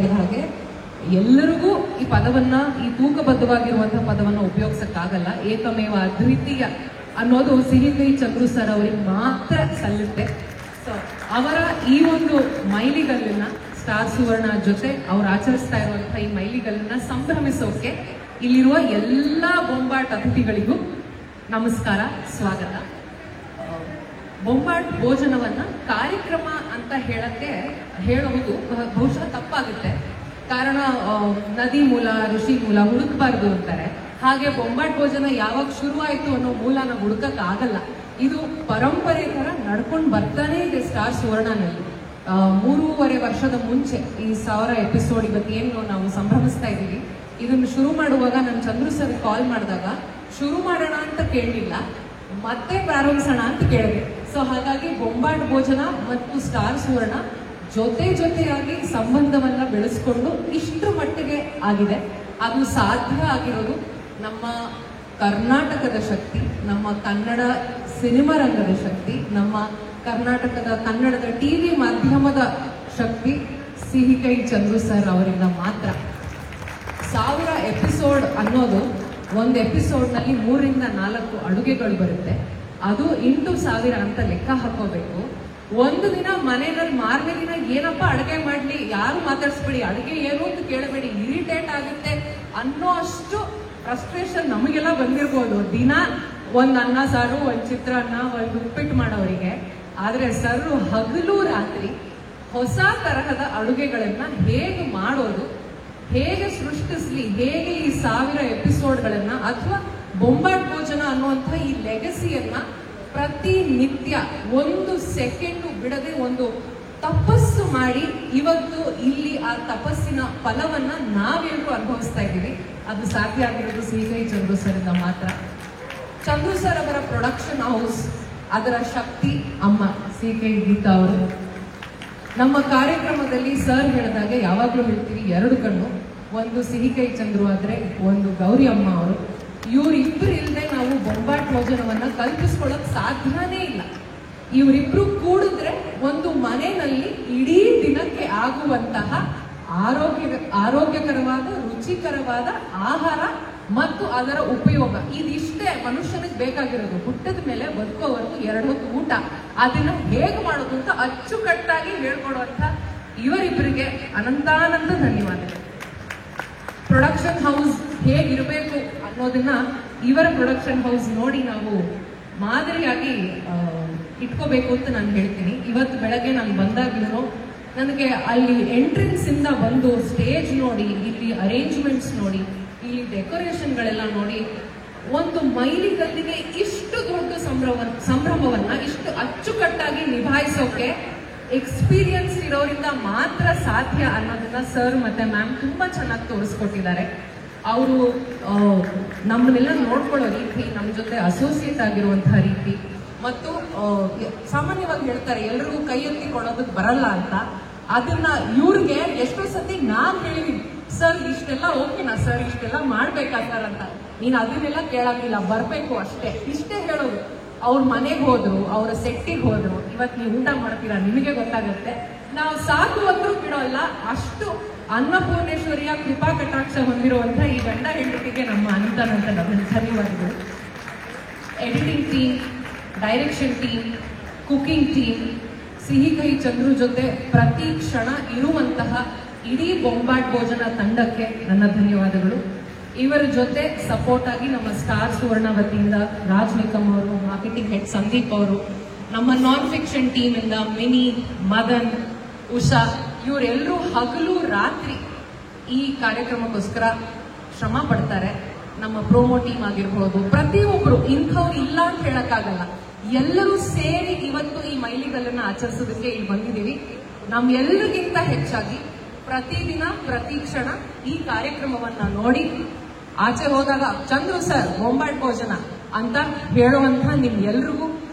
ಹಾಗೆ ಎಲ್ಲರಿಗೂ ಈ ಪದವನ್ನ, ಈ ತೂಕಬದ್ಧವಾಗಿರುವಂತಹ ಪದವನ್ನ ಉಪಯೋಗಿಸಕ್ಕಾಗಲ್ಲ. ಏಕಮೇವ ಅದ್ವಿತೀಯ ಅನ್ನೋದು ಸಿಹಿಕೈ ಚಂದ್ರು ಸರ್ ಅವರಿಗೆ ಮಾತ್ರ ಸಲ್ಲುತ್ತೆ. ಸೊ ಅವರ ಈ ಒಂದು ಮೈಲಿಗಲ್ಲನ್ನ ಸ್ಟಾರ್ ಸುವರ್ಣ ಜೊತೆ ಅವ್ರು ಆಚರಿಸ್ತಾ ಇರುವಂತಹ ಈ ಮೈಲಿಗಲ್ಲನ್ನ ಸಂಭ್ರಮಿಸೋಕೆ ಇಲ್ಲಿರುವ ಎಲ್ಲಾ ಬೊಂಬಾಟ್ ಅತಿಥಿಗಳಿಗೂ ನಮಸ್ಕಾರ, ಸ್ವಾಗತ. ಬೊಂಬಾಟ್ ಭೋಜನವನ್ನ ಕಾರ್ಯಕ್ರಮ ಅಂತ ಹೇಳುವುದು ಬಹುಶಃ ತಪ್ಪಾಗುತ್ತೆ. ಕಾರಣ ನದಿ ಮೂಲ, ಋಷಿ ಮೂಲ ಹುಡುಕಬಾರ್ದು ಅಂತಾರೆ. ಹಾಗೆ ಬೊಂಬಾಟ್ ಭೋಜನ ಯಾವಾಗ ಶುರುವಾಯಿತು ಅನ್ನೋ ಮೂಲನ ಹುಡುಕಕ್ ಆಗಲ್ಲ. ಇದು ಪರಂಪರೆ ತರ ನಡ್ಕೊಂಡು ಬರ್ತಾನೆ ಇದೆ. ಸ್ಟಾರ್ ಸುವರ್ಣನಲ್ಲಿ 3.5 ವರ್ಷದ ಮುಂಚೆ ಈ 1000 ಎಪಿಸೋಡ್ ಇವತ್ತೇನು ನಾವು ಸಂಭ್ರಮಿಸ್ತಾ ಇದ್ದೀವಿ. ಇದನ್ನು ಶುರು ಮಾಡುವಾಗ ನಾನು ಚಂದ್ರು ಸರ್ ಕಾಲ್ ಮಾಡಿದಾಗ ಶುರು ಮಾಡೋಣ ಅಂತ ಕೇಳಲಿಲ್ಲ, ಮತ್ತೆ ಪ್ರಾರಂಭಿಸೋಣ ಅಂತ ಕೇಳಿದೆ. ಸೊ ಹಾಗಾಗಿ ಬೊಂಬಾಟ್ ಭೋಜನ ಮತ್ತು ಸ್ಟಾರ್ ಸುವರ್ಣ ಜೊತೆಯಾಗಿ ಸಂಬಂಧವನ್ನ ಬೆಳೆಸ್ಕೊಂಡು ಇಷ್ಟರ ಮಟ್ಟಿಗೆ ಆಗಿದೆ. ಅದು ಸಾಧ್ಯ ಆಗಿರೋದು ನಮ್ಮ ಕರ್ನಾಟಕದ ಶಕ್ತಿ, ನಮ್ಮ ಕನ್ನಡ ಸಿನಿಮಾ ರಂಗದ ಶಕ್ತಿ, ನಮ್ಮ ಕರ್ನಾಟಕದ ಕನ್ನಡದ ಟಿವಿ ಮಾಧ್ಯಮದ ಶಕ್ತಿ ಸಿಹಿಕೈ ಚಂದ್ರು ಸರ್ ಅವರಿಂದ ಮಾತ್ರ. 1000 ಎಪಿಸೋಡ್ ಅನ್ನೋದು ಒಂದು ಎಪಿಸೋಡ್ನಲ್ಲಿ 3 ರಿಂದ 4 ಅಡುಗೆಗಳು ಬರುತ್ತೆ. ಅದು 8,000 ಅಂತ ಲೆಕ್ಕ ಹಾಕೋಬೇಕು. ಒಂದು ದಿನ ಮನೆಯಲ್ಲಿ ಮಾರನೇ ದಿನ ಏನಪ್ಪ ಅಡುಗೆ ಮಾಡ್ಲಿ, ಯಾರು ಮಾತಾಡ್ಸ್ಬೇಡಿ, ಅಡುಗೆ ಏನು ಅಂತ ಕೇಳಬೇಡಿ, ಇರಿಟೇಟ್ ಆಗುತ್ತೆ ಅನ್ನೋ ಅಷ್ಟು ಫ್ರಸ್ಟ್ರೇಷನ್ ನಮಗೆಲ್ಲ ಬಂದಿರ್ಬೋದು. ದಿನ ಒಂದು ಅನ್ನ ಸಾರು, ಒಂದು ಚಿತ್ರಾನ್ನ, ಒಂದು ಉಪ್ಪಿಟ್ಟು ಮಾಡೋರಿಗೆ. ಆದ್ರೆ ಸರ್ ಹಗಲು ರಾತ್ರಿ ಹೊಸ ತರಹದ ಅಡುಗೆಗಳನ್ನ ಹೇಗೆ ಮಾಡೋದು, ಹೇಗೆ ಸೃಷ್ಟಿಸ್ಲಿ, ಹೇಗೆ ಈ 1000 ಎಪಿಸೋಡ್ಗಳನ್ನ ಅಥವಾ ಬೊಂಬಾಟ್ ಭೋಜನ ಅನ್ನುವಂಥ ಈ ಲೆಗಸಿಯನ್ನ ಪ್ರತಿನಿತ್ಯ 1 ಸೆಕೆಂಡು ಬಿಡದೆ ಒಂದು ತಪಸ್ಸು ಮಾಡಿ ಇವತ್ತು ಇಲ್ಲಿ ಆ ತಪಸ್ಸಿನ ಫಲವನ್ನ ನಾವೆಲ್ಲರೂ ಅನುಭವಿಸ್ತಾ ಇದ್ದೀವಿ. ಅದು ಸಾಧ್ಯ ಆಗಿರೋದು ಸಿಹಿಕೈ ಚಂದ್ರು ಸರ್ ಇಂದ ಮಾತ್ರ. ಚಂದ್ರು ಸರ್ ಅವರ ಪ್ರೊಡಕ್ಷನ್ ಹೌಸ್, ಅದರ ಶಕ್ತಿ ಅಮ್ಮ ಸಿಹಿಕೈ ಗೀತಾ ಅವರು. ನಮ್ಮ ಕಾರ್ಯಕ್ರಮದಲ್ಲಿ ಸರ್ ಹೇಳಿದಾಗೆ ಯಾವಾಗ್ಲೂ ಹೇಳ್ತೀವಿ, 2 ಕಣ್ಣು, ಒಂದು ಸಿಹಿಕೈ ಚಂದ್ರು ಆದ್ರೆ ಒಂದು ಗೌರಿ ಅಮ್ಮ ಅವರು. ಇವರಿಬ್ಬರು ಇಲ್ಲದೆ ನಾವು ಬೊಂಬಾಟ್ ಭೋಜನವನ್ನ ಕಲ್ಪಿಸ್ಕೊಳ್ಳೋಕ್ ಸಾಧ್ಯನೇ ಇಲ್ಲ. ಇವರಿಬ್ರು ಕೂಡಿದ್ರೆ ಒಂದು ಮನೆಯಲ್ಲಿ ಇಡೀ ದಿನಕ್ಕೆ ಆಗುವಂತಹ ಆರೋಗ್ಯಕರವಾದ, ರುಚಿಕರವಾದ ಆಹಾರ ಮತ್ತು ಅದರ ಉಪಯೋಗ, ಇದಿಷ್ಟೇ ಮನುಷ್ಯನಿಗೆ ಬೇಕಾಗಿರೋದು. ಹುಟ್ಟದ ಮೇಲೆ ಬದುಕೋವರೆಗೂ 2 ಹೊತ್ತು ಊಟ, ಅದನ್ನ ಹೇಗೆ ಮಾಡೋದು ಅಂತ ಅಚ್ಚುಕಟ್ಟಾಗಿ ಹೇಳ್ಕೊಡುವಂತ ಇವರಿಬ್ಬರಿಗೆ ಅನಂತಾನಂದ ಧನ್ಯವಾದಗಳು. ಪ್ರೊಡಕ್ಷನ್ ಹೌಸ್ ಹೇಗಿರಬೇಕು ಅನ್ನೋದನ್ನ ಇವರ ಪ್ರೊಡಕ್ಷನ್ ಹೌಸ್ ನೋಡಿ ನಾವು ಮಾದರಿಯಾಗಿ ಇಟ್ಕೋಬೇಕು ಅಂತ ನಾನು ಹೇಳ್ತೀನಿ. ಇವತ್ತು ಬೆಳಗ್ಗೆ ನಾನು ಬಂದಾಗ್ಲೂ ನನಗೆ ಅಲ್ಲಿ ಎಂಟ್ರೆನ್ಸ್ ಇಂದ ಬಂದು ಸ್ಟೇಜ್ ನೋಡಿ, ಇಲ್ಲಿ ಅರೇಂಜ್ಮೆಂಟ್ಸ್ ನೋಡಿ, ಇಲ್ಲಿ ಡೆಕೋರೇಷನ್ಗಳೆಲ್ಲ ನೋಡಿ, ಒಂದು ಮೈಲಿಗಲ್ಲಿಗೆ ಇಷ್ಟು ದೊಡ್ಡ ಸಂಭ್ರಮವನ್ನ ಇಷ್ಟು ಅಚ್ಚುಕಟ್ಟಾಗಿ ನಿಭಾಯಿಸೋಕೆ ಎಕ್ಸ್ಪೀರಿಯನ್ಸ್ ಇರೋರಿಂದ ಮಾತ್ರ ಸಾಧ್ಯ ಅನ್ನೋದನ್ನ ಸರ್ ಮತ್ತೆ ಮ್ಯಾಮ್ ತುಂಬಾ ಚೆನ್ನಾಗಿ ತೋರಿಸ್ಕೊಟ್ಟಿದ್ದಾರೆ. ಅವರು ನಮ್ಮನ್ನೆಲ್ಲ ನೋಡ್ಕೊಳ್ಳೋ ರೀತಿ, ನಮ್ಮ ಜೊತೆ ಅಸೋಸಿಯೇಟ್ ಆಗಿರುವಂತಹ ರೀತಿ, ಮತ್ತು ಸಾಮಾನ್ಯವಾಗಿ ಹೇಳ್ತಾರೆ ಎಲ್ರಿಗೂ ಕೈ ಎತ್ತಿ ಕೊಡೋದಕ್ಕೆ ಬರಲ್ಲ ಅಂತ. ಅದನ್ನ ಇವ್ರಿಗೆ ಎಷ್ಟೋ ಸತಿ ನಾನ್ ಹೇಳಿದೀನಿ, ಸರ್ ಇಷ್ಟೆಲ್ಲ ಓಕೆನಾ ಸರ್, ಇಷ್ಟೆಲ್ಲ ಮಾಡ್ಬೇಕಾಗ್ತಾರಂತ. ನೀನ್ ಅದನ್ನೆಲ್ಲ ಕೇಳಂಗಿಲ್ಲ, ಬರ್ಬೇಕು ಅಷ್ಟೇ, ಇಷ್ಟೇ ಹೇಳೋದು. ಅವ್ರ ಮನೆಗೆ ಹೋದ್ರು, ಅವರ ಸೆಟ್ಟಿಗೆ ಹೋದ್ರು, ಇವತ್ತು ನೀವು ಊಟ ಮಾಡ್ತೀರಾ ನಿಮಗೆ ಗೊತ್ತಾಗುತ್ತೆ. ನಾವು ಸಾಕು ಅಂದ್ರೂ ಬಿಡೋಲ್ಲ, ಅಷ್ಟು ಅನ್ನಪೂರ್ಣೇಶ್ವರಿಯ ಕೃಪಾ ಕಟಾಕ್ಷ ಹೊಂದಿರುವಂತಹ ಈ ಗಂಡ ಹೆಂಡತಿಗೆ ನಮ್ಮ ಅನಂತಾನಂತ ಧನ್ಯವಾದಗಳು. Editing team, direction team, cooking team, Sihikahi Chandru ಜೊತೆ ಪ್ರತಿ ಕ್ಷಣ ಇರುವಂತಹ ಇಡೀ ಬೊಂಬಾಟ್ ಭೋಜನ ತಂಡಕ್ಕೆ ನನ್ನ ಧನ್ಯವಾದಗಳು. ಇವರ ಜೊತೆ ಸಪೋರ್ಟ್ ಆಗಿ ನಮ್ಮ ಸ್ಟಾರ್ ಸುವರ್ಣ ವತಿಯಿಂದ ರಾಜ್ ನಿಕಮ್ ಅವರು, ಮಾರ್ಕೆಟಿಂಗ್ ಹೆಡ್ ಸಂದೀಪ್ ಅವರು, ನಮ್ಮ ನಾನ್ ಫಿಕ್ಷನ್ ಟೀಮ್ ಇಂದ ಮಿನಿ, ಮದನ್, ಉಷಾ, ಇವರೆಲ್ಲರೂ ಹಗಲು ರಾತ್ರಿ ಈ ಕಾರ್ಯಕ್ರಮಕ್ಕೋಸ್ಕರ ಶ್ರಮ ಪಡ್ತಾರೆ. ನಮ್ಮ ಪ್ರೋಮೋ ಟೀಮ್ ಆಗಿರ್ಬೋದು, ಪ್ರತಿಯೊಬ್ಬರು ಇಂಥವ್ರು ಇಲ್ಲ ಅಂತ ಹೇಳಕ್ಕಾಗಲ್ಲ, ಎಲ್ಲರೂ ಸೇರಿ ಇವತ್ತು ಈ ಮೈಲಿಗಲ್ಲನ್ನ ಆಚರಿಸೋದಕ್ಕೆ ಇಲ್ಲಿ ಬಂದಿದ್ದೀವಿ. ನಮ್ಮೆಲ್ಲರಿಗಿಂತ ಹೆಚ್ಚಾಗಿ ಪ್ರತಿದಿನ ಪ್ರತಿ ಕ್ಷಣ ಈ ಕಾರ್ಯಕ್ರಮವನ್ನ ನೋಡಿ ಆಚೆ ಹೋದಾಗ ಚಂದ್ರು ಸರ್ ಬೊಂಬಾಟ್ ಭೋಜನ ಅಂತ ಹೇಳುವಂತ ನಿಮ್ಗೆಲ್ರಿಗೂ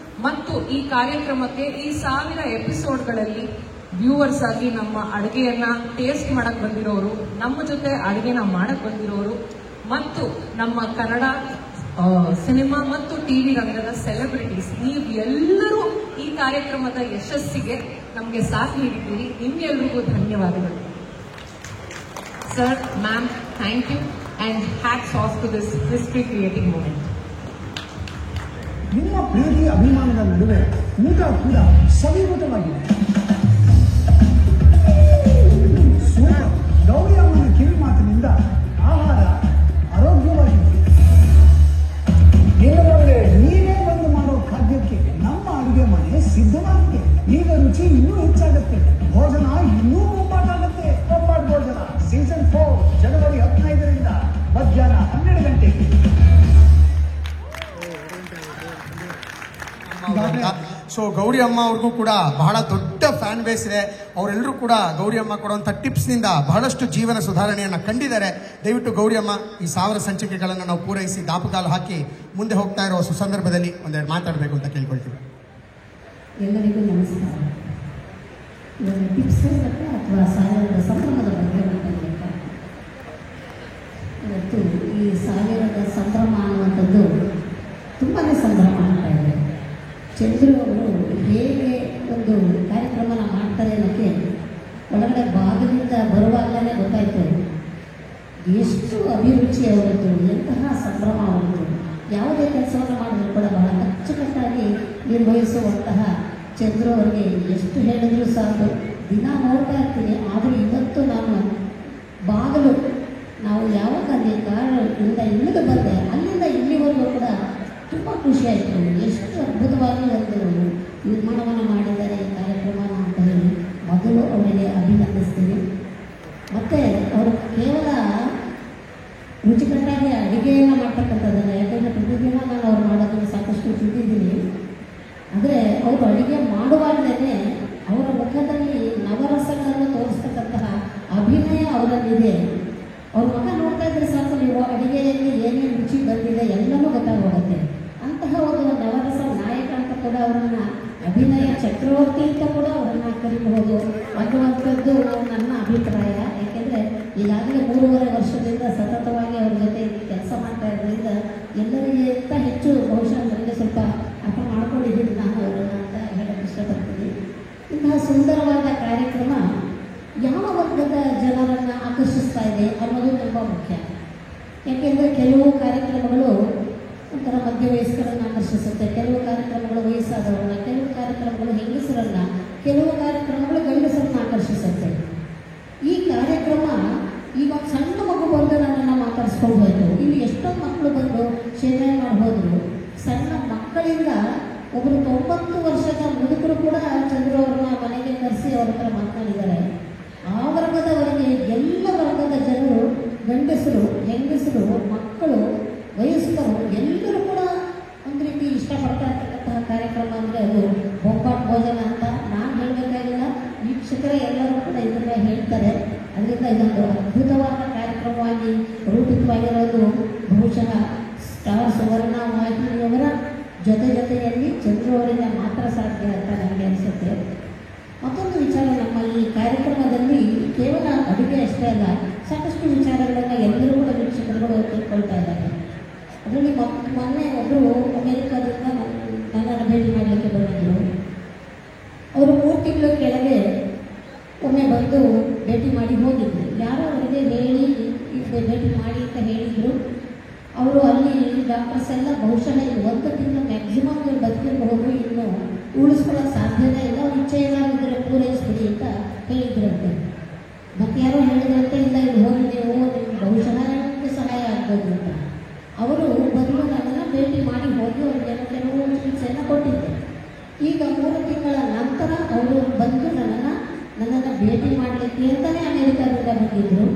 ಮತ್ತು ಈ ಕಾರ್ಯಕ್ರಮಕ್ಕೆ ಈ 1000 ಎಪಿಸೋಡ್ಗಳಲ್ಲಿ ವ್ಯೂವರ್ಸ್ ಆಗಿ ನಮ್ಮ ಅಡುಗೆಯನ್ನ ಟೇಸ್ಟ್ ಮಾಡಕ್ ಬಂದಿರೋರು, ನಮ್ಮ ಜೊತೆ ಅಡುಗೆನ ಮಾಡಕ್ ಬಂದಿರೋರು, ಮತ್ತು ನಮ್ಮ ಕನ್ನಡ ಸಿನಿಮಾ ಮತ್ತು ಟಿವಿ ರಂಗದ ಸೆಲೆಬ್ರಿಟೀಸ್, ನೀವು ಎಲ್ಲರೂ ಈ ಕಾರ್ಯಕ್ರಮದ ಯಶಸ್ಸಿಗೆ ನಮಗೆ ಸಾಥ್ ನೀಡಿದ್ದೀರಿ. ನಿಮ್ಗೆಲ್ರಿಗೂ ಧನ್ಯವಾದಗಳು. Sir, ma'am, thank you and hats off to this history creating moment. ನಿಮ್ಮ ಪ್ರೀತಿ ಅಭಿಮಾನದ ನಡುವೆ ಊಟ ಕೂಡ ಸವಿಯೂಟವಾಗಿದೆ. ಸೂಪರ್. ಗೌರಿ ಅಮ್ಮನ ಕಿವಿ ಮಾತಿನಿಂದ ಆಹಾರ ಆರೋಗ್ಯವಾಗಿದೆ. ಏನಂದ್ರೆ ನೀವೇ ಬಂದು ಮಾಡೋ ಖಾದ್ಯಕ್ಕೆ ನಮ್ಮ ಅಡುಗೆ ಮನೆ ಸಿದ್ಧವಾಗಿದೆ. ಈಗ ರುಚಿ ಇನ್ನೂ ಹೆಚ್ಚಾಗುತ್ತೆ, ಭೋಜನ ಇನ್ನೂ ಒಪ್ಪಾಟಾಗುತ್ತೆ. ಒಪ್ಪಾಟ್ ಭೋಜನ ಸೀಸನ್ 4 ಜನವರಿ 15ರಿಂದ ಮಧ್ಯಾಹ್ನ 12 ಗಂಟೆಗೆ. ಸೊ ಗೌರಿ ಅಮ್ಮ ಅವ್ರಿಗೂ ಕೂಡ ಬಹಳ ದೊಡ್ಡ ಫ್ಯಾನ್ ಬೇಸ್ ಇದೆ. ಅವರೆಲ್ಲರೂ ಕೂಡ ಗೌರಿ ಅಮ್ಮ ಕೊಡುವಂಥ ಟಿಪ್ಸ್ನಿಂದ ಬಹಳಷ್ಟು ಜೀವನ ಸುಧಾರಣೆಯನ್ನು ಕಂಡಿದ್ದಾರೆ. ದಯವಿಟ್ಟು ಗೌರಿ ಅಮ್ಮ ಈ 1000 ಸಂಚಿಕೆಗಳನ್ನು ನಾವು ಪೂರೈಸಿ ದಾಪುಗಾಲು ಹಾಕಿ ಮುಂದೆ ಹೋಗ್ತಾ ಇರೋ ಸುಸಂದರ್ಭದಲ್ಲಿ ಒಂದೆರಡು ಮಾತಾಡಬೇಕು ಅಂತ ಕೇಳ್ಕೊಳ್ತೀವಿ. ಎಲ್ಲರಿಗೂ ನಮಸ್ಕಾರ. ಟಿಪ್ಸ್ ಅಥವಾ ಸಾವಿರದ ಸಂಭ್ರಮದ ಬಗ್ಗೆ ಮಾತಾಡಬೇಕು. ಇವತ್ತು ಈ ಸಾವಿರದ ಸಂಭ್ರಮ ಅನ್ನುವಂಥದ್ದು ತುಂಬಾ ಸಂಭ್ರಮ ಆಗ್ತಾ ಇದೆ. ಚಂದ್ರು ಅವರು ಹೇಗೆ ಒಂದು ಕಾರ್ಯಕ್ರಮನ ಮಾಡ್ತಾರೆ ಅನ್ನೋಕ್ಕೆ ಒಳಗಡೆ ಭಾಗದಿಂದ ಬರುವಾಗಲೇ ಗೊತ್ತಾಯಿತು ಎಷ್ಟು ಅಭಿರುಚಿ ಅವರದ್ದು, ಎಂತಹ ಸಂಭ್ರಮ ಅವರದ್ದು. ಯಾವುದೇ ಕೆಲಸವನ್ನು ಮಾಡಿದ್ರು ಕೂಡ ಬಹಳ ಅಚ್ಚುಕಟ್ಟಾಗಿ ನಿರ್ವಹಿಸುವಂತಹ ಚಂದ್ರು ಅವರಿಗೆ ಎಷ್ಟು ಹೇಳಿದ್ರು ಸಾಕು. ದಿನ ನೋಡ್ತಾ ಇರ್ತೀನಿ. ಆದರೆ ಇವತ್ತು ನಾನು ಬಾಗಿಲು ನಾವು ಯಾವಾಗ ಅಲ್ಲಿ ಕಾರಿಂದ ಇಳಿದು ಬಂದೆ ಅಲ್ಲಿಂದ ಇಲ್ಲಿವರೆಗೂ ಕೂಡ ತುಂಬ ಖುಷಿಯಾಯಿತು. ಎಷ್ಟು ಅದ್ಭುತವಾಗಿ ಒಂದು ನಿರ್ಮಾಣವನ್ನು ಮಾಡಿದ್ದಾರೆ ಈ ಕಾರ್ಯಕ್ರಮನ ಅಂತ ಹೇಳಿ ಮೊದಲು ಅವರಿಗೆ ಅಭಿನಂದಿಸ್ತೀನಿ. ಮತ್ತು ಅವರು ಕೇವಲ ರುಚಿಕಟ್ಟಾಗಿ ಅಡುಗೆಯನ್ನು ಮಾಡ್ತಕ್ಕಂಥದ್ದಲ್ಲ. ಯಾಕಂದರೆ ಪ್ರತಿದಿನ ನಾನು ಅವ್ರು ಮಾಡೋದನ್ನು ಸಾಕಷ್ಟು ತಿಂದಿದ್ದೀನಿ. ಆದರೆ ಅವರು ಅಡುಗೆ ಮಾಡುವಾಗಲೇ ಅವರ ಮುಖದಲ್ಲಿ ನವರಸಗಳನ್ನು ತೋರಿಸ್ತಕ್ಕಂತಹ ಅಭಿನಯ ಅವರಲ್ಲಿದೆ. ಅವ್ರ ಮುಖ ನೋಡ್ತಾ ಇದ್ರೆ ಸಾಕು, ನೀವು ಅಡುಗೆಯಲ್ಲಿ ಏನೇನು ರುಚಿ ಬಂದಿದೆ ಎಲ್ಲವೂ ಗೊತ್ತಾಗೋಗುತ್ತೆ. ಅಂತಹ ಒಂದು ನವರಸ ನಾಯಕ ಅಂತ ಕೂಡ ಅವರನ್ನು, ಅಭಿನಯ ಚಕ್ರವರ್ತಿ ಅಂತ ಕೂಡ ಅವರನ್ನು ಕರೀಬಹುದು ಅನ್ನುವಂಥದ್ದು ನನ್ನ ಅಭಿಪ್ರಾಯ. ಯಾಕೆಂದರೆ ಈಗಾಗಲೇ 3.5 ವರ್ಷದಿಂದ ಸತತವಾಗಿ ಅವ್ರ ಜೊತೆ ಕೆಲಸ ಮಾಡ್ತಾ ಇರೋದ್ರಿಂದ ಎಲ್ಲರಿಗಿಂತ ಹೆಚ್ಚು ಬಹುಶಃ ನನಗೆ ಸ್ವಲ್ಪ ಅರ್ಥ ಮಾಡ್ಕೊಂಡಿದ್ದೀನಿ ನಾನು ಅವರನ್ನು ಅಂತ ಹೇಳಕ್ಕೆ ಇಷ್ಟಪಡ್ತೀನಿ. ಇಂತಹ ಸುಂದರವಾದ ಕಾರ್ಯಕ್ರಮ ಯಾವ ವರ್ಗದ ಜನರನ್ನು ಆಕರ್ಷಿಸ್ತಾ ಇದೆ ಅನ್ನೋದು ತುಂಬ ಮುಖ್ಯ. ಯಾಕೆಂದರೆ ಕೆಲವು ಕಾರ್ಯಕ್ರಮಗಳು ಒಂಥರ ಮಧ್ಯವಯಸ್ಕರನ್ನು ಆಕರ್ಷಿಸುತ್ತೆ, ಕೆಲವು ಕಾರ್ಯಕ್ರಮಗಳು ವಯಸ್ಸಾದವರನ್ನ, ಕೆಲವು ಕಾರ್ಯಕ್ರಮಗಳು ಹೆಂಗಸರನ್ನು, ಕೆಲವು ಕಾರ್ಯಕ್ರಮಗಳು ಗಂಡಸರನ್ನು ಆಕರ್ಷಿಸುತ್ತೆ. ಈ ಕಾರ್ಯಕ್ರಮ ಈಗ ಒಂದು ಸಣ್ಣ ಮಗು ಬಂದು ನನ್ನನ್ನು ಮಾತಾಡಿಸ್ಕೊಂಡು ಹೋಯಿತು. ಇಲ್ಲಿ ಎಷ್ಟೊಂದು ಮಕ್ಕಳು ಬಂದು ಸೇವೆ ಮಾಡ್ಬೋದು. ಸಣ್ಣ ಮಕ್ಕಳಿಂದ ಒಬ್ಬರು 90 ವರ್ಷದ ಮುದುಕರು ಕೂಡ ಚಂದ್ರು ಅವ್ರನ್ನ ಮನೆಗೆ ಕರೆಸಿ ಅವ್ರ ಹತ್ರ ಮಾತನಾಡಿದ್ದಾರೆ. ಆ ವರ್ಗದವರಿಗೆ ಎಲ್ಲ ವರ್ಗದ ಜನರು, ಗಂಡಸರು, ಹೆಂಗಸರು, ಮಕ್ಕಳು, ವಯಸ್ಕರು ಎಲ್ಲರೂ ಕೂಡ ಒಂದು ರೀತಿ ಇಷ್ಟಪಡ್ತಾ ಇರ್ತಕ್ಕಂತಹ ಕಾರ್ಯಕ್ರಮ ಅಂದರೆ ಅದು ಬೊಂಬಾಟ್ ಭೋಜನ ಅಂತ ನಾನು ಹೇಳಬೇಕಾಗಿಲ್ಲ. ವೀಕ್ಷಕರೇ ಎಲ್ಲರೂ ಕೂಡ ಇದನ್ನ ಹೇಳ್ತಾರೆ. ಅದರಿಂದ ಇದೊಂದು ಅದ್ಭುತವಾದ ಕಾರ್ಯಕ್ರಮವಾಗಿ ರೂಪಿತವಾಗಿರೋದು ಬಹುಶಃ ಸ್ಟಾರ್ ಸುವರ್ಣ ವಾಹಿನಿಯವರ ಜೊತೆಯಲ್ಲಿ ಚಂದ್ರು ಅವರಿಂದ ಮಾತ್ರ ಸಾಧ್ಯ ಅಂತ ನನಗೆ ಅನಿಸುತ್ತೆ. ಮತ್ತೊಂದು ವಿಚಾರ, ನಮ್ಮ ಈ ಕಾರ್ಯಕ್ರಮದಲ್ಲಿ ಕೇವಲ ಅಡುಗೆ ಅಷ್ಟೇ ಅಲ್ಲ, ಸಾಕಷ್ಟು ವಿಚಾರಗಳನ್ನು ಎಲ್ಲರೂ ಕೂಡ ವೀಕ್ಷಕರುಗಳು ತಿಳ್ಕೊಳ್ತಾ ಇದ್ದಾರೆ. ಅದರಲ್ಲಿ ಮೊನ್ನೆ ಒಬ್ಬರು ಅಮೆರಿಕಾದಿಂದ ನನ್ನನ್ನು ಭೇಟಿ ಮಾಡಲಿಕ್ಕೆ ಬಂದಿದ್ದರು. ಅವರು 3 ತಿಂಗಳ ಕೆಳಗೆ ಒಮ್ಮೆ ಬಂದು ಭೇಟಿ ಮಾಡಿ ಹೋಗಿದ್ರು. ಯಾರೋ ಅವರಿಗೆ ಹೇಳಿ ಭೇಟಿ ಮಾಡಿ ಅಂತ ಹೇಳಿದರು. ಅವರು ಅಲ್ಲಿ ಡಾಕ್ಟರ್ಸ್ ಎಲ್ಲ ಬಹುಶಃ 1 ತಿಂಗಳು ಮ್ಯಾಕ್ಸಿಮಮ್ ಇವ್ರು ಬದುಕಿರಬಹುದು, ಇನ್ನು ಉಳಿಸ್ಕೊಳ್ಳೋಕೆ ಸಾಧ್ಯನೇ ಇಲ್ಲ, ಅವ್ರ ಇಚ್ಛೆ ಏನಾಗಿದ್ದರೆ ಪೂರೈಸ್ಬಿಡಿ ಅಂತ ಹೇಳಿದ್ರಂತೆ. ಮತ್ತೆ ಯಾರೋ ಹೇಳಿದ್ರಂತೆ, ಇಲ್ಲ ಇಲ್ಲಿ ಹೋಗಿ ನೀವು ಬಹುಶಃ ನಿಮಗೆ ಸಹಾಯ ಆಗ್ಬೋದು ಅಂತ. ಅವರು ಬಂದು ನನ್ನನ್ನು ಭೇಟಿ ಮಾಡಿ ಹೋಗಿ ಅವ್ರಿಗೆ ಕೆಲವು ಚಿಕಿತ್ಸೆಯನ್ನು ಕೊಟ್ಟಿದ್ದೆ. ಈಗ 3 ತಿಂಗಳ ನಂತರ ಅವರು ಬಂದು ನನ್ನನ್ನು ಭೇಟಿ ಮಾಡಲಿಕ್ಕೆ ಅಂತಲೇ ಅಮೆರಿಕಾದಿಂದ ಬಂದಿದ್ದರು.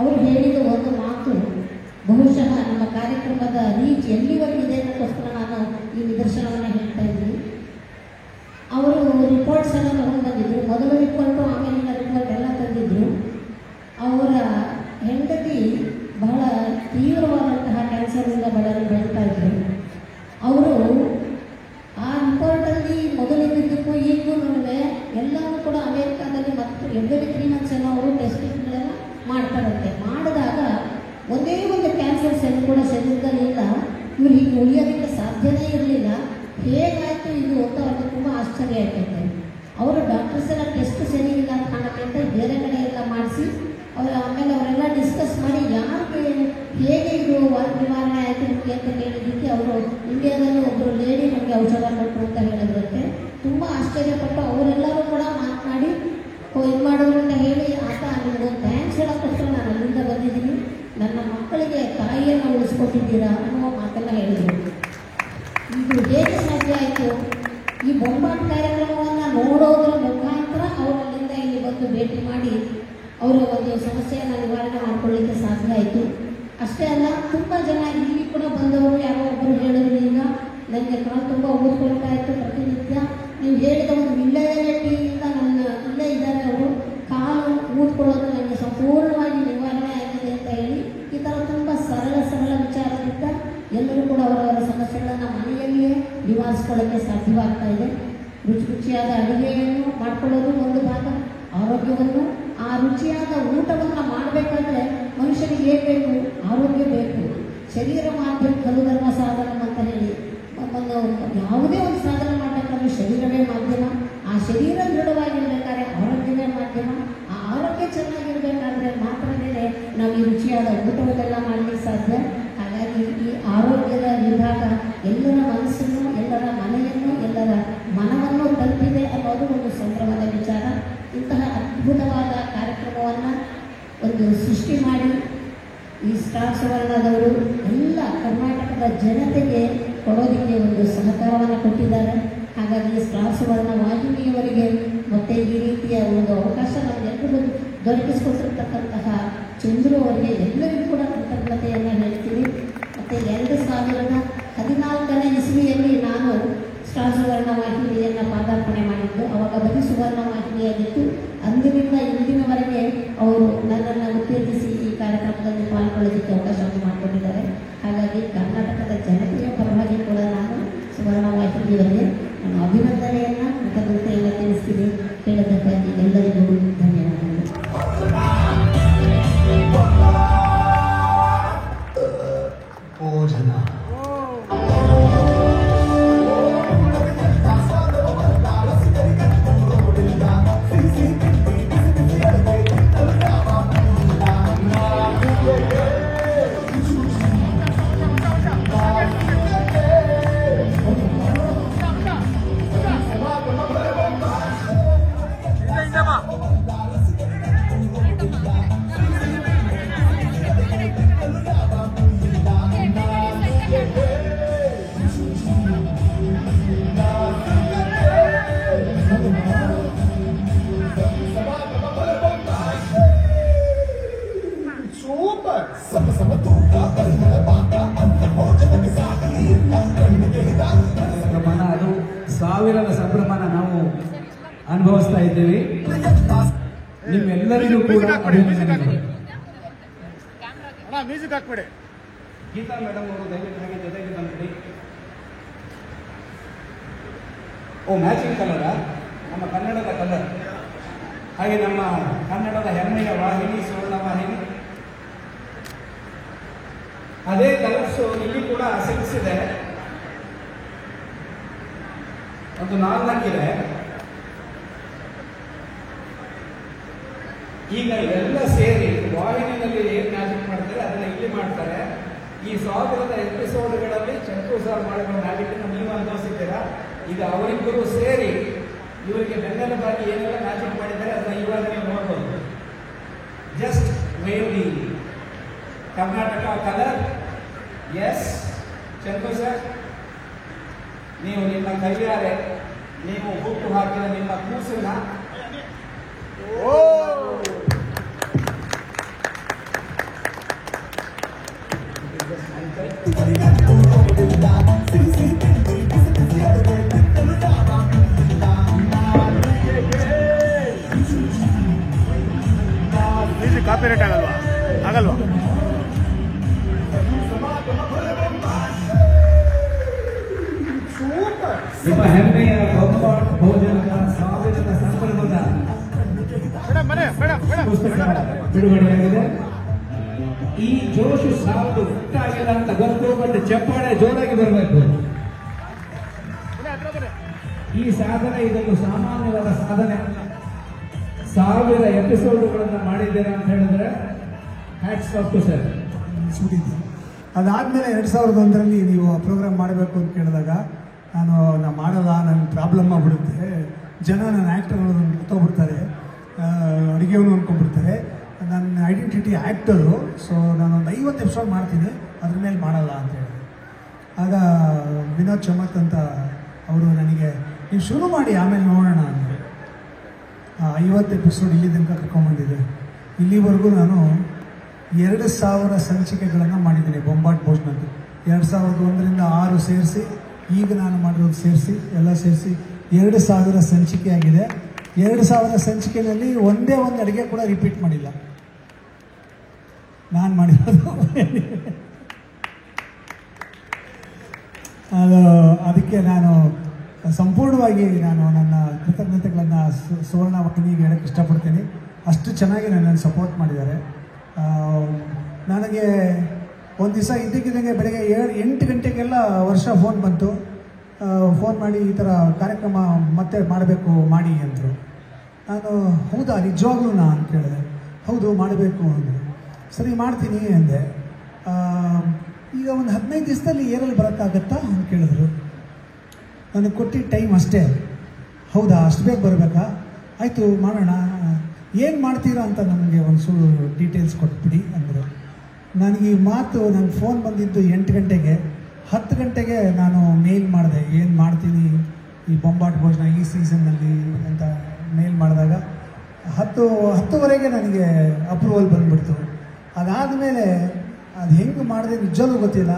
ಅವರು ಹೇಳಿದ ಒಂದು ಮಾತು ಬಹುಶಃ ನಮ್ಮ ಕಾರ್ಯಕ್ರಮದ ರೀಚ್ ಎಲ್ಲಿವರೆಗಿದೆ ಅನ್ನೋಕ್ಕೋಸ್ಕರ ನಾನು ಈ ನಿದರ್ಶನವನ್ನು ಹೇಳ್ತಾ ಇದ್ದೀನಿ. ಅವರು ರಿಪೋರ್ಟ್ಸ್ ಎಲ್ಲ ತಗೊಂಡು ಬಂದಿದ್ದರು. ಮೊದಲ ರಿಪೋರ್ಟು, ಆಮೇಲಿನ ರಿಪೋರ್ಟ್ ಎಲ್ಲ ತಂದಿದ್ದರು. ಅವರ ಹೆಂಡತಿ ಬಹಳ ತೀವ್ರವಾದಂತಹ ಕ್ಯಾನ್ಸರ್ನಿಂದ ಬಳಲ್ತಾ ಇದ್ದರು. ಅವರು ಆ ರಿಪೋರ್ಟಲ್ಲಿ ಮೊದಲಿದ್ದಕ್ಕೂ ಈಗೂ ನಡುವೆ ಎಲ್ಲವೂ ಕೂಡ ಅಮೆರಿಕಾದಲ್ಲಿ ಮತ್ತು ಎವ್ರಿ 3 ಮಂತ್ಸ್ ಎಲ್ಲ ಅವರು ಟೆಸ್ಟಿಂಗ್ಗಳೆಲ್ಲ ಮಾಡ್ತಾರಂತೆ. ಮಾಡಿದಾಗ ಒಂದೇ ಒಂದು ಕ್ಯಾನ್ಸರ್ ಸೆಲ್ ಕೂಡ ಶರೀರದಲ್ಲಿಲ್ಲ. ಇವ್ರು ಹೀಗೆ ಉಳಿಯೋದಕ್ಕೆ ಸಾಧ್ಯನೇ ಇರಲಿಲ್ಲ. ಹೇಗಾಯಿತು ಇದು ಅಂತ ಅವ್ರಿಗೆ ತುಂಬ ಆಶ್ಚರ್ಯ ಆಯ್ತೈತೆ. ಅವರು ಡಾಕ್ಟರ್ಸ್ ಎಲ್ಲ ಟೆಸ್ಟ್ ಸರಿ ಇಲ್ಲ ಅಂತ ಕಾಣಕ್ಕೆ ಬೇರೆ ಕಡೆ ಎಲ್ಲ ಮಾಡಿಸಿ ಆಮೇಲೆ ಅವರೆಲ್ಲ ಆಯಿತು ನಿಮಗೆ ಅಂತ ಹೇಳಿದ್ದಕ್ಕೆ ಅವರು ಇಂಡಿಯಾದಲ್ಲಿ ಒಬ್ಬರು ಲೇಡಿ ನಮಗೆ ಔಷಧ ಕೊಟ್ಟರು ಅಂತ ಹೇಳಿದ್ರಂತೆ. ತುಂಬ ಆಶ್ಚರ್ಯಪಟ್ಟು ಅವರೆಲ್ಲರೂ ಕೂಡ ಮಾತನಾಡಿ ಇದು ಮಾಡಿದ್ರು ಅಂತ ಹೇಳಿ ಆತ ನಿಮಗೊಂದು ಥ್ಯಾಂಕ್ಸ್ ಹೇಳೋಕ್ಕೋಸ್ಕರ ನಾನು ಅಲ್ಲಿಂದ ಬಂದಿದ್ದೀನಿ, ನನ್ನ ಮಕ್ಕಳಿಗೆ ತಾಯಿಯನ್ನು ಉಳಿಸ್ಕೊಟ್ಟಿದ್ದೀರಾ ಅನ್ನುವ ಮಾತೆಲ್ಲ ಹೇಳಿದರು. ಇದು ಹೇಗೆ ಸಾಧ್ಯ ಆಯಿತು? ಈ ಬೊಂಬಾಟ್ ಕಾರ್ಯಕ್ರಮವನ್ನು ನೋಡೋದ್ರ ಮುಖಾಂತರ ಅವರು ಅಲ್ಲಿಂದ ಇಲ್ಲಿ ಬಂದು ಭೇಟಿ ಮಾಡಿ ಅವರ ಒಂದು ಸಮಸ್ಯೆಯನ್ನು ನಿವಾರಣೆ ಮಾಡಿಕೊಳ್ಳಿಕ್ಕೆ ಸಾಧ್ಯ ಆಯಿತು. ಅಷ್ಟೇ ಅಲ್ಲ, ತುಂಬ ಜನ ಇಲ್ಲಿ ಕೂಡ ಬಂದವರು ಯಾರೋ ಒಬ್ಬರು ಹೇಳಿದ್ರು, ಈಗ ನನಗೆ ಕಾಲು ತುಂಬ ಓದ್ಕೊಳ್ತಾ ಇತ್ತು ಪ್ರತಿನಿತ್ಯ, ನೀವು ಹೇಳಿದ ಒಂದು ವಿಲೇಟಿಯಿಂದ ನನ್ನ ಇಲ್ಲೇ ಇದ್ದಾರೆ, ಅವರು ಕಾಲು ಊದ್ಕೊಳ್ಳೋದು ನನಗೆ ಸಂಪೂರ್ಣವಾಗಿ ನಿವಾರಣೆ ಆಗಿದೆ ಅಂತ ಹೇಳಿ ಈ ಥರ ತುಂಬ ಸರಳ ವಿಚಾರದಿಂದ ಎಲ್ಲರೂ ಕೂಡ ಅವರವರ ಸಮಸ್ಯೆಗಳನ್ನು ಮನೆಯಲ್ಲಿಯೇ ನಿವಾರಿಸ್ಕೊಳ್ಳೋಕ್ಕೆ ಸಾಧ್ಯವಾಗ್ತಾ ಇದೆ. ರುಚಿಯಾದ ಅಡುಗೆಯನ್ನು ಮಾಡ್ಕೊಳ್ಳೋದು ಒಂದು ಭಾಗ, ಆರೋಗ್ಯವನ್ನು, ಆ ರುಚಿಯಾದ ಊಟವನ್ನು ಮಾಡಬೇಕಾದ್ರೆ ಮನುಷ್ಯನಿಗೆ ಏನು ಬೇಕು? ಆರೋಗ್ಯ ಬೇಕು. ಶರೀರ ಮಾಧ್ಯಮ ಖಲು ಧರ್ಮ ಸಾಧನ ಅಂತ ಹೇಳಿ ಯಾವುದೇ ಒಂದು ಸಾಧನೆ ಮಾಡಬೇಕಾದ್ರೆ ಶರೀರವೇ ಮಾಧ್ಯಮ. ಆ ಶರೀರ ದೃಢವಾಗಿರ್ಬೇಕಾದ್ರೆ ಆರೋಗ್ಯವೇ ಮಾಧ್ಯಮ. ಆ ಆರೋಗ್ಯ ಚೆನ್ನಾಗಿರ್ಬೇಕಾದ್ರೆ ಮಾತ್ರನೇ ನಾವು ಈ ರುಚಿಯಾದ ಊಟವನ್ನೆಲ್ಲ ಮಾಡಲಿಕ್ಕೆ ಸಾಧ್ಯ. ಹಾಗಾಗಿ ಈ ಆರೋಗ್ಯದ ವಿಭಾಗ ಎಲ್ಲರ ಮನಸ್ಸನ್ನು, ಎಲ್ಲರ ಮನೆಯನ್ನು, ಎಲ್ಲರ ಮನವನ್ನು ತಲುಪಿದೆ ಅನ್ನೋದು ಒಂದು ಸಂಭ್ರಮದ ವಿಚಾರ. ಇಂತಹ ಅದ್ಭುತವಾದ ಕಾರ್ಯಕ್ರಮವನ್ನು ಒಂದು ಸೃಷ್ಟಿ ಮಾಡಿ ಈ ಸ್ಟಾರ್ ಸುವರ್ಣದವರು ಎಲ್ಲ ಕರ್ನಾಟಕದ ಜನತೆಗೆ ಕೊಡೋದಕ್ಕೆ ಒಂದು ಸಹಕಾರವನ್ನು ಕೊಟ್ಟಿದ್ದಾರೆ. ಹಾಗಾಗಿ ಸ್ಟಾರ್ ಸುವರ್ಣ ವಾಹಿನಿಯವರಿಗೆ ಮತ್ತೆ ಈ ರೀತಿಯ ಒಂದು ಅವಕಾಶ ನಮಗೆಲ್ಲರಿಗೂ ದೊರಕಿಸಿಕೊಟ್ಟಿರ್ತಕ್ಕಂತಹ ಚಂದ್ರು ಅವರಿಗೆ ಎಲ್ಲರಿಗೂ ಕೂಡ ಕೃತಜ್ಞತೆಯನ್ನು ಹೇಳ್ತೀವಿ. ಮತ್ತು 2014ನೇ ಇಸ್ವಿಯಲ್ಲಿ ನಾನು ಸ್ಟಾರ್ ಸುವರ್ಣ ವಾಹಿನಿಯನ್ನು ಪಾದಾರ್ಪಣೆ ಮಾಡಿದ್ದು. ಅವಾಗ ಬರೀ ಸುವರ್ಣ ವಾಹಿನಿಯಾಗಿತ್ತು. ಅಂದಿನಿಂದ ಇಂದಿನವರೆಗೆ ಅವರು ನನ್ನನ್ನು ಉತ್ತೇಜಿಸಿ ಈ ಕಾರ್ಯಕ್ರಮದಲ್ಲಿ ಪಾಲ್ಗೊಳ್ಳೋದಕ್ಕೆ ಅವಕಾಶವನ್ನು ಮಾಡಿಕೊಂಡಿದ್ದಾರೆ. ಹಾಗಾಗಿ ಕರ್ನಾಟಕದ ಜನತೆಯ ಪರವಾಗಿ ಕೂಡ ನಾನು ಸುವರ್ಣ ವಾಹಿನಿಯವರಿಗೆ ನಾನು ಅಭಿನಂದನೆಯನ್ನು, ಕೃತಜ್ಞತೆಯನ್ನು ತಿಳಿಸ್ತೀನಿ. ಕೇಳೋದಕ್ಕಾಗಿ ಎಲ್ಲರಿಗೂ ಧನ್ಯವಾದಗಳು. ಭೋಜನ ಅದು ಸಾವಿರದ ಸಂಭ್ರಮನ ನಾವು ಅನುಭವಿಸ್ತಾ ಇದ್ದೇವೆ. ನಿಮ್ಮೆಲ್ಲರಿಗೂ ಕೂಡ ಅಭಿನಂದನೆಗಳು. ಗೀತಾ ಮೇಡಮ್ ಅವರು ದಯವಿಟ್ಟು ಹಾಗೆ ಜೊತೆಗೆ ಬಂದ್ಬಿಡಿ. ಓ, ಮ್ಯಾಚಿಂಗ್ ಕಲರ ನಮ್ಮ ಕನ್ನಡದ ಕಲರ್. ಹಾಗೆ ನಮ್ಮ ಕನ್ನಡದ ಹೆಮ್ಮೆಯ ವಾಹಿನಿ ಸುವರ್ಣ ವಾಹಿನಿ, ಅದೇ ಕಲರ್ಸು ಇಲ್ಲಿ ಕೂಡ ಸಿಕ್ಕಿಸಿದೆ. ಒಂದು 4 ಇದೆ. ಈಗ ಎಲ್ಲ ಸೇರಿ ವಾಹಿನಿಯಲ್ಲಿ ಏನ್ ಮ್ಯಾಜಿಕ್ ಮಾಡ್ತಾರೆ ಅದನ್ನ ಇಲ್ಲಿ ಮಾಡ್ತಾರೆ. ಈ 1000 ಎಪಿಸೋಡ್ಗಳಲ್ಲಿ ಚಂದ್ರು ಸರ್ ಮಾಡಿರೋ ಮ್ಯಾಜಿಕ್ ನೀವು ಅನುಭವಿಸಿದ್ದೀರಾ. ಈಗ ಅವರಿಬ್ಬರು ಸೇರಿ ಇವರಿಗೆ ಬೆನ್ನೆಲುಬಾಗಿ ಏನೆಲ್ಲ ಮ್ಯಾಜಿಕ್ ಮಾಡಿದ್ದಾರೆ ಅದನ್ನ ಇವಾಗ ನೀವು ನೋಡ್ಬೋದು. Just wave the Karnataka colour. S Chandru sir, ನೀವು ನಿಮ್ಮ ಕೈಯಾರೆ ನೀವು ಹುಟ್ಟು ಹಾಕಿದ ನಿಮ್ಮ ಕೂಸನ್ನ ಕಾಪಿರೈಟ್ ಆಗಲ್ವಾ? ನಿಮ್ಮ ಹೆಮ್ಮೆಯ ಬೊಂಬಾಟ್ ಭೋಜನದ ಸಾವಿರದ ಸಂಭ್ರಮದ ಪುಸ್ತಕ ಬಿಡುಗಡೆಯಾಗಿದೆ. ಈ ಜೋಶು ಸಾವುದು ಗೊತ್ತಾಗಿಲ್ಲ ಅಂತ ಗೊತ್ತು, ಬಟ್ ಚಪ್ಪಾಳೆ ಜೋರಾಗಿ ಬರಬೇಕು. ಈ ಸಾಧನೆ ಇದೊಂದು ಸಾಮಾನ್ಯವಾದ ಸಾಧನೆ. 1000 ಎಪಿಸೋಡ್ಗಳನ್ನು ಮಾಡಿದ್ದೀರಾ ಅಂತ ಹೇಳಿದ್ರೆ ಹ್ಯಾಟ್ಸ್ ಆಫ್ ಟು ಸರ್. ಅದಾದಮೇಲೆ 2001ರಲ್ಲಿ ನೀವು ಪ್ರೋಗ್ರಾಮ್ ಮಾಡಬೇಕು ಅಂತ ಕೇಳಿದಾಗ ನಾನು ಮಾಡಲ್ಲ, ನನ್ನ ಪ್ರಾಬ್ಲಮ್ ಆಗ್ಬಿಡುತ್ತೆ, ಜನ ನನ್ನ ಆ್ಯಕ್ಟರ್ ಅನ್ನೋದನ್ನು ಗೊತ್ತೋಗ್ಬಿಡ್ತಾರೆ, ಅಡುಗೆಯವನು ಅಂದ್ಕೊಂಡ್ಬಿಡ್ತಾರೆ, ನನ್ನ ಐಡೆಂಟಿಟಿ ಆ್ಯಕ್ಟರು, ಸೊ ನಾನೊಂದು 50 ಎಪಿಸೋಡ್ ಮಾಡ್ತೀನಿ, ಅದ್ರ ಮೇಲೆ ಮಾಡಲ್ಲ ಅಂತ ಹೇಳಿದೆ. ಆಗ ವಿನೋದ್ ಚಮತ್ ಅಂತ ಅವರು ನನಗೆ ನೀವು ಶುರು ಮಾಡಿ ಆಮೇಲೆ ನೋಡೋಣ ಅಂದರೆ 50 ಎಪಿಸೋಡ್ ಇಲ್ಲಿ ತನಕ ಕರ್ಕೊಂಡ್ಬಂದಿದೆ. ಇಲ್ಲಿವರೆಗೂ ನಾನು 2000 ಸಂಚಿಕೆಗಳನ್ನು ಮಾಡಿದ್ದೀನಿ ಬೊಂಬಾಟ್ ಭೋಜನದ್ದು. 2001ರಿಂದ 6 ಸೇರಿಸಿ, ಈಗ ನಾನು ಮಾಡಿರೋದು ಸೇರಿಸಿ, ಎಲ್ಲ ಸೇರಿಸಿ 2000 ಸಂಚಿಕೆ ಆಗಿದೆ. 2000 ಸಂಚಿಕೆಯಲ್ಲಿ ಒಂದೇ ಒಂದು ಅಡುಗೆ ಕೂಡ ರಿಪೀಟ್ ಮಾಡಿಲ್ಲ ನಾನು ಮಾಡಿರೋದು. ಅದಕ್ಕೆ ನಾನು ಸಂಪೂರ್ಣವಾಗಿ ನನ್ನ ಕೃತಜ್ಞತೆಗಳನ್ನು ಸುವರ್ಣ ವಾಹಿನಿಗೆ ಹೇಳಕ್ಕೆ ಇಷ್ಟಪಡ್ತೀನಿ. ಅಷ್ಟು ಚೆನ್ನಾಗಿ ನನ್ನನ್ನು ಸಪೋರ್ಟ್ ಮಾಡಿದ್ದಾರೆ. ನನಗೆ ಒಂದು ದಿವಸ ಇದ್ದಕ್ಕಿದ್ದಂಗೆ ಬೆಳಗ್ಗೆ 8 ಗಂಟೆಗೆಲ್ಲ ವರ್ಷ ಫೋನ್ ಬಂತು. ಫೋನ್ ಮಾಡಿ ಈ ಥರ ಕಾರ್ಯಕ್ರಮ ಮತ್ತೆ ಮಾಡಬೇಕು ಮಾಡಿ ಅಂದರು. ನಾನು ಹೌದಾ ನಿಜವಾಗ್ಲೂ ಅಂತ ಕೇಳಿದೆ. ಹೌದು ಮಾಡಬೇಕು ಅಂದರು. ಸರಿ ಮಾಡ್ತೀನಿ ಅಂದೆ. ಈಗ ಒಂದು 15 ದಿವಸದಲ್ಲಿ ಏರಲ್ಲಿ ಬರೋಕ್ಕಾಗತ್ತಾ ಅಂತ ಕೇಳಿದ್ರು. ನನಗೆ ಕೊಟ್ಟಿದ್ದ ಟೈಮ್ ಅಷ್ಟೇ. ಹೌದಾ ಅಷ್ಟು ಬೇಗ ಬರಬೇಕಾ, ಆಯಿತು ಮಾಡೋಣ, ಏನು ಮಾಡ್ತೀರಾ ಅಂತ ನನಗೆ ಒಂದು ಸುಳ್ಳು ಡೀಟೇಲ್ಸ್ ಕೊಟ್ಬಿಡಿ ಅಂದರು. ನನಗೆ ಈ ಮಾತು ನನ್ನ ಫೋನ್ ಬಂದಿದ್ದು 8 ಗಂಟೆಗೆ. 10 ಗಂಟೆಗೆ ನಾನು ಮೇಲ್ ಮಾಡಿದೆ, ಏನು ಮಾಡ್ತೀನಿ ಈ ಬೊಂಬಾಟ್ ಭೋಜನ ಈ ಸೀಸನ್ನಲ್ಲಿ ಅಂತ ಮೇಲ್ ಮಾಡಿದಾಗ 10:10ವರೆಗೆ ನನಗೆ ಅಪ್ರೂವಲ್ ಬಂದುಬಿಡ್ತು. ಅದಾದಮೇಲೆ ಅದು ಹೆಂಗೆ ಮಾಡಿದೆ ನಿಜವೂ ಗೊತ್ತಿಲ್ಲ.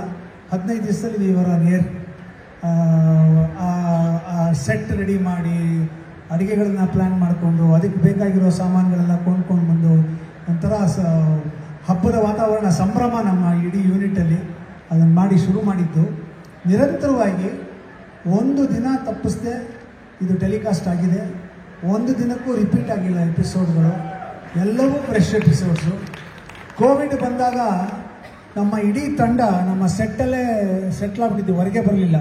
15 ದಿವಸದಲ್ಲಿ ಇವರ ನೇರ್ ಸೆಟ್ ರೆಡಿ ಮಾಡಿ, ಅಡುಗೆಗಳನ್ನ ಪ್ಲ್ಯಾನ್ ಮಾಡಿಕೊಂಡು, ಅದಕ್ಕೆ ಬೇಕಾಗಿರೋ ಸಾಮಾನುಗಳೆಲ್ಲ ಕೊಂಡ್ಕೊಂಡು ಬಂದು ಒಂಥರ ಹಬ್ಬದ ವಾತಾವರಣ, ಸಂಭ್ರಮ ನಮ್ಮ ಇಡೀ ಯೂನಿಟಲ್ಲಿ. ಅದನ್ನು ಮಾಡಿ ಶುರು ಮಾಡಿದ್ದು ನಿರಂತರವಾಗಿ. ಒಂದು ದಿನ ತಪ್ಪಿಸ್ದೆ ಇದು ಟೆಲಿಕಾಸ್ಟ್ ಆಗಿದೆ. ಒಂದು ದಿನಕ್ಕೂ ರಿಪೀಟ್ ಆಗಿಲ್ಲ ಎಪಿಸೋಡ್ಗಳು, ಎಲ್ಲವೂ ಫ್ರೆಶ್ ಎಪಿಸೋಡ್ಸು. ಕೋವಿಡ್ ಬಂದಾಗ ನಮ್ಮ ಇಡೀ ತಂಡ ನಮ್ಮ ಸೆಟ್ಟಲ್ಲೇ ಸೆಟ್ಲಾಗ್ಬಿಟ್ಟಿದ್ವಿ, ಹೊರಗೆ ಬರಲಿಲ್ಲ.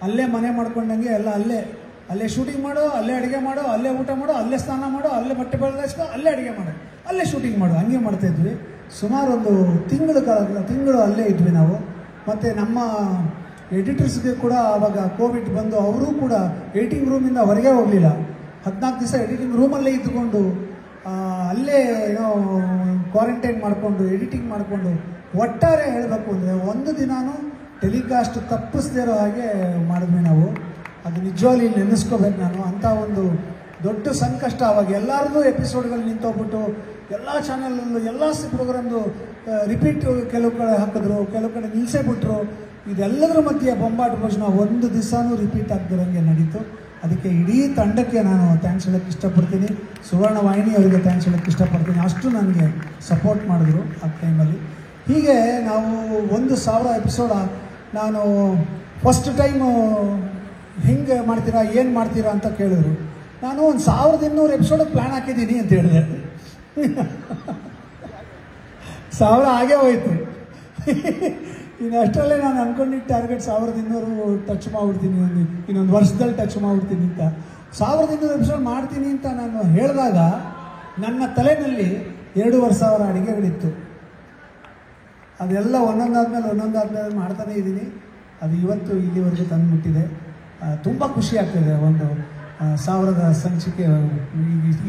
ಅಲ್ಲೇ ಮನೆ ಮಾಡ್ಕೊಂಡಂಗೆ ಎಲ್ಲ ಅಲ್ಲೇ ಶೂಟಿಂಗ್ ಮಾಡೋ, ಅಲ್ಲೇ ಅಡುಗೆ ಮಾಡೋ, ಅಲ್ಲೇ ಊಟ ಮಾಡೋ, ಅಲ್ಲೇ ಸ್ನಾನ ಮಾಡೋ, ಅಲ್ಲೇ ಬಟ್ಟೆ ಬದಲಾಯಿಸ್ಕೊ, ಅಲ್ಲೇ ಅಡುಗೆ ಮಾಡೋ, ಅಲ್ಲೇ ಶೂಟಿಂಗ್ ಮಾಡೋ, ಹಂಗೆ ಮಾಡ್ತಾಯಿದ್ವಿ. ಸುಮಾರು ಒಂದು ತಿಂಗಳು ಅಲ್ಲೇ ಇದ್ವಿ ನಾವು. ಮತ್ತು ನಮ್ಮ ಎಡಿಟರ್ಸ್ಗೆ ಕೂಡ ಆವಾಗ ಕೋವಿಡ್ ಬಂದು ಅವರೂ ಕೂಡ ಎಡಿಟಿಂಗ್ ರೂಮಿಂದ ಹೊರಗೆ ಹೋಗಲಿಲ್ಲ. 14 ದಿವಸ ಎಡಿಟಿಂಗ್ ರೂಮಲ್ಲೇ ಇದ್ದುಕೊಂಡು ಅಲ್ಲೇ ಏನೋ ಕ್ವಾರಂಟೈನ್ ಮಾಡಿಕೊಂಡು ಎಡಿಟಿಂಗ್ ಮಾಡಿಕೊಂಡು, ಒಟ್ಟಾರೆ ಹೇಳಬೇಕು ಅಂದರೆ ಒಂದು ದಿನಾನು ಟೆಲಿಕಾಸ್ಟ್ ತಪ್ಪಿಸ್ದೇ ಇರೋ ಹಾಗೆ ಮಾಡಿದ್ವಿ ನಾವು. ಅದು ನಿಜವಾಗ್ಲೂ ನೆನೆಸ್ಕೋಬೇಕು ನಾನು. ಅಂಥ ಒಂದು ದೊಡ್ಡ ಸಂಕಷ್ಟ ಆವಾಗ ಎಲ್ಲರದ್ದು ಎಪಿಸೋಡ್ಗಳು ನಿಂತೋಗ್ಬಿಟ್ಟು ಎಲ್ಲ ಚಾನಲಲ್ಲೂ ಎಲ್ಲ ಪ್ರೋಗ್ರಾಮ್ದು ರಿಪೀಟ್ ಕೆಲವು ಕಡೆ ಹಾಕಿದ್ರು, ಕೆಲವು ಕಡೆ ನಿಲ್ಲಿಸೇ ಬಿಟ್ರು. ಇದೆಲ್ಲದರ ಮಧ್ಯೆ ಬೊಂಬಾಟ್ ಭೋಜನ ಒಂದು ದಿವಸನೂ ರಿಪೀಟ್ ಆಗ್ದಿರೋಂಗೆ ನಡೀತು. ಅದಕ್ಕೆ ಇಡೀ ತಂಡಕ್ಕೆ ನಾನು ಥ್ಯಾಂಕ್ಸ್ ಹೇಳೋಕ್ಕೆ ಇಷ್ಟಪಡ್ತೀನಿ. ಸುವರ್ಣ ವಾಹಿನಿ ಅವರಿಗೆ ಥ್ಯಾಂಕ್ಸ್ ಹೇಳೋಕ್ಕೆ ಇಷ್ಟಪಡ್ತೀನಿ. ಅಷ್ಟು ನನಗೆ ಸಪೋರ್ಟ್ ಮಾಡಿದ್ರು ಆ ಟೈಮಲ್ಲಿ. ಹೀಗೆ ನಾವು 1000 ಎಪಿಸೋಡ ನಾನು ಫಸ್ಟ್ ಟೈಮು ಹೆಂಗೆ ಮಾಡ್ತೀರಾ ಏನು ಮಾಡ್ತೀರಾ ಅಂತ ಕೇಳಿದ್ರು. ನಾನು ಒಂದು 1200 ಎಪಿಸೋಡಿಗೆ ಪ್ಲ್ಯಾನ್ ಹಾಕಿದ್ದೀನಿ ಅಂತ ಹೇಳಿದೆ. 1000 ಆಗೇ ಹೋಯ್ತು. ಇನ್ನು ಅಷ್ಟರಲ್ಲೇ ನಾನು ಅಂದ್ಕೊಂಡಿದ್ದ ಟಾರ್ಗೆಟ್ 1200 ಟಚ್ ಮಾಡಿಬಿಡ್ತೀನಿ, ಇನ್ನೊಂದು ವರ್ಷದಲ್ಲಿ ಟಚ್ ಮಾಡಿಬಿಡ್ತೀನಿ ಅಂತ. 1200 ಎಪಿಸೋಡ್ ಮಾಡ್ತೀನಿ ಅಂತ ನಾನು ಹೇಳಿದಾಗ ನನ್ನ ತಲೆಯಲ್ಲಿ 2500 ಅಡುಗೆಗಳಿತ್ತು. ಅದೆಲ್ಲ ಒಂದೊಂದಾದ್ಮೇಲೆ ಮಾಡ್ತಾನೇ ಇದ್ದೀನಿ. ಅದು ಇವತ್ತು ಇಲ್ಲಿವರೆಗೂ ತಂದುಬಿಟ್ಟಿದೆ. ತುಂಬ ಖುಷಿ ಆಗ್ತಿದೆ. ಒಂದು 1000 ಸಂಚಿಕೆ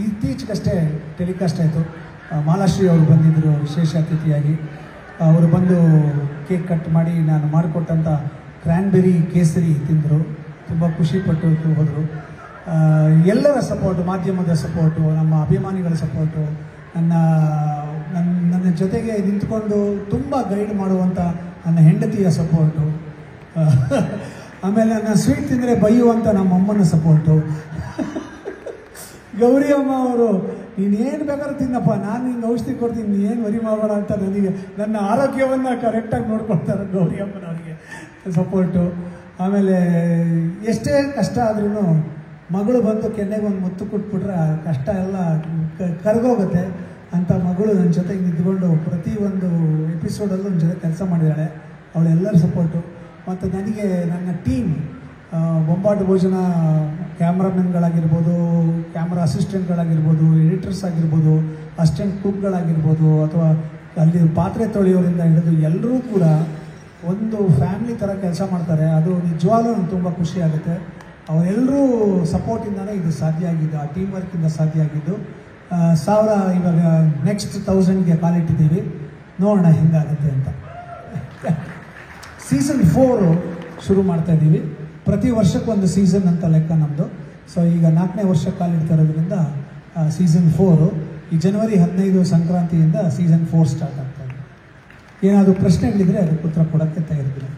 ಇತ್ತೀಚೆಗಷ್ಟೇ ಟೆಲಿಕಾಸ್ಟ್ ಆಯಿತು. ಮಾಲಾಶ್ರೀ ಅವರು ಬಂದಿದ್ದರು ವಿಶೇಷ ಅತಿಥಿಯಾಗಿ. ಅವರು ಬಂದು ಕೇಕ್ ಕಟ್ ಮಾಡಿ ನಾನು ಮಾಡಿಕೊಟ್ಟಂಥ ಕ್ರ್ಯಾನ್ಬೆರಿ ಕೇಸರಿ ತಿಂದರು. ತುಂಬ ಖುಷಿಪಟ್ಟು ಹೋದರು. ಎಲ್ಲರ ಸಪೋರ್ಟು, ಮಾಧ್ಯಮದ ಸಪೋರ್ಟು, ನಮ್ಮ ಅಭಿಮಾನಿಗಳ ಸಪೋರ್ಟು, ನನ್ನ ಜೊತೆಗೆ ನಿಂತ್ಕೊಂಡು ತುಂಬ ಗೈಡ್ ಮಾಡುವಂಥ ನನ್ನ ಹೆಂಡತಿಯ ಸಪೋರ್ಟು, ಆಮೇಲೆ ನನ್ನ ಸ್ವೀಟ್ ತಿಂದರೆ ಬೈಯುವಂಥ ನಮ್ಮ ಅಮ್ಮನ ಸಪೋರ್ಟು. ಗೌರಿ ಅಮ್ಮ ಅವರು ನೀನೇನು ಬೇಕಾದ್ರೂ ತಿನ್ನಪ್ಪ, ನಾನು ನಿಂಗೆ ಔಷಧಿ ಕೊಡ್ತೀನಿ, ನೀನು ವರಿ ಮಾಡಬೇಡ ಅಂತ ನನಗೆ ನನ್ನ ಆರೋಗ್ಯವನ್ನು ಕರೆಕ್ಟಾಗಿ ನೋಡ್ಕೊಳ್ತಾರೆ ಗೌರಿ ಅಮ್ಮನವರಿಗೆ ಸಪೋರ್ಟು. ಆಮೇಲೆ ಎಷ್ಟೇ ಕಷ್ಟ ಆದ್ರೂ ಮಗಳು ಬಂದು ಕೆನ್ನೆಗೆ ಒಂದು ಮುತ್ತು ಕೊಟ್ಬಿಟ್ರೆ ಆ ಕಷ್ಟ ಎಲ್ಲ ಕರಗೋಗುತ್ತೆ ಅಂತ ಮಗಳು ನನ್ನ ಜೊತೆಗೆ ನಿಂತ್ಕೊಂಡು ಪ್ರತಿಯೊಂದು ಎಪಿಸೋಡಲ್ಲೂ ನನ್ನ ಜೊತೆ ಕೆಲಸ ಮಾಡಿದ್ದಾಳೆ. ಅವಳೆಲ್ಲರ ಸಪೋರ್ಟು. ಮತ್ತು ನನಗೆ ನನ್ನ ಟೀಮ್ ಬೊಂಬಾಟ್ ಭೋಜನ ಕ್ಯಾಮ್ರಾಮನ್ಗಳಾಗಿರ್ಬೋದು, ಕ್ಯಾಮ್ರಾ ಅಸಿಸ್ಟೆಂಟ್ಗಳಾಗಿರ್ಬೋದು, ಎಡಿಟರ್ಸ್ ಆಗಿರ್ಬೋದು, ಅಸಿಸ್ಟೆಂಟ್ ಕುಕ್ಗಳಾಗಿರ್ಬೋದು, ಅಥವಾ ಅಲ್ಲಿ ಪಾತ್ರೆ ತೊಳೆಯೋರಿಂದ ಹಿಡಿದು ಎಲ್ಲರೂ ಕೂಡ ಒಂದು ಫ್ಯಾಮಿಲಿ ಥರ ಕೆಲಸ ಮಾಡ್ತಾರೆ. ಅದು ನಿಜವಾಗ್ಲೂ ನನಗೆ ತುಂಬ ಖುಷಿ ಆಗುತ್ತೆ. ಅವರೆಲ್ಲರೂ ಸಪೋರ್ಟಿಂದನೇ ಇದು ಸಾಧ್ಯ ಆಗಿದ್ದು, ಆ ಟೀಮ್ ವರ್ಕಿಂದ ಸಾಧ್ಯ ಆಗಿದ್ದು. 1000 ಇವಾಗ ನೆಕ್ಸ್ಟ್ 1000ಗೆ ಕಾಲಿಟ್ಟಿದ್ದೀವಿ, ನೋಡೋಣ ಹೆಂಗಾಗುತ್ತೆ ಅಂತ. ಸೀಸನ್ 4 ಶುರು ಮಾಡ್ತಾ ಇದ್ದೀವಿ. ಪ್ರತಿ ವರ್ಷಕ್ಕೊಂದು ಸೀಸನ್ ಅಂತ ಲೆಕ್ಕ ನಮ್ಮದು. ಸೊ ಈಗ 4ನೇ ವರ್ಷ ಕಾಲಿಡ್ತಾ ಇರೋದ್ರಿಂದ ಸೀಸನ್ 4 ಈ ಜನವರಿ 15 ಸಂಕ್ರಾಂತಿಯಿಂದ ಸೀಸನ್ 4 ಸ್ಟಾರ್ಟ್ ಆಗ್ತಾ ಇದೆ. ಏನಾದರೂ ಪ್ರಶ್ನೆಗಳಿದ್ರೆ ಅದಕ್ಕೆ ಉತ್ತರ ಕೊಡೋಕ್ಕೆ ತಯಾರಿದ್ದೀನಿ.